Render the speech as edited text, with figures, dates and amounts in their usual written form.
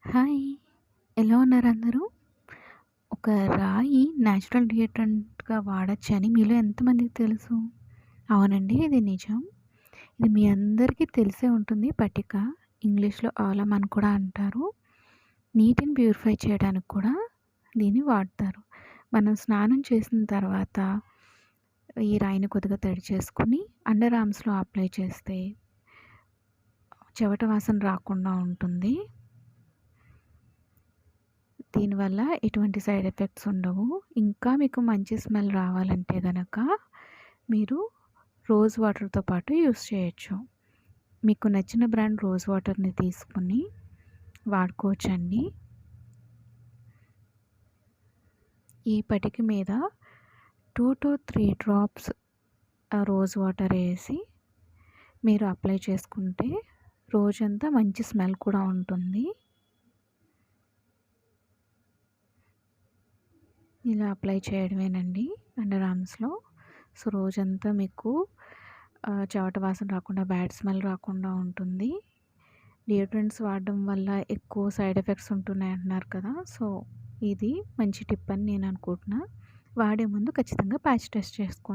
Hi! ఎలా ఉన్నారు అందరూ? ఒక రాయి నేచురల్ డియోడ్రెంట్‌గా వాడొచ్చని మీలో ఎంతమందికి తెలుసు? అవునండి. ఇది నిజం. ఇది మీ అందరికీ తెలిసే ఉంటుంది పట్టిక. ఇంగ్లీష్‌లో ఆలం అని కూడా అంటారు. నీటిని ప్యూరిఫై చేయడానికి కూడా దీన్ని వాడతారు. మనం స్నానం చేసిన తర్వాత ఈ రాయిని కొద్దిగా తడి చేసుకొని అండర్ ఆర్మ్స్‌లో అప్లై చేస్తే చెమట వాసన రాకుండా ఉంటుంది. దీనివల్ల ఎటువంటి సైడ్ ఎఫెక్ట్స్ ఉండవు. ఇంకా మీకు మంచి స్మెల్ రావాలంటే గనక మీరు రోజ్ వాటర్‌తో పాటు యూజ్ చేయొచ్చు. మీకు నచ్చిన బ్రాండ్ రోజ్ వాటర్‌ని తీసుకొని వాడుకోవచ్చండి. ఈ పటిక మీద 2-3 డ్రాప్స్ రోజ్ వాటర్ ఏసి మీరు అప్లై చేసుకుంటే రోజంతా మంచి స్మెల్ కూడా ఉంటుంది. ఇలా అప్లై చేయడమేనండి అండర్ ఆర్మ్స్‌లో. సో, రోజంతా మీకు చెమట వాసన రాకుండా, బ్యాడ్ స్మెల్ రాకుండా ఉంటుంది. డియోడ్రెంట్స్ వాడడం వల్ల ఎక్కువ సైడ్ ఎఫెక్ట్స్ ఉంటున్నాయి అంటున్నారు కదా! సో, ఇది మంచి టిప్ అని నేను అనుకుంటున్నా. వాడే ముందు ఖచ్చితంగా ప్యాచ్ టెస్ట్ చేసుకోండి.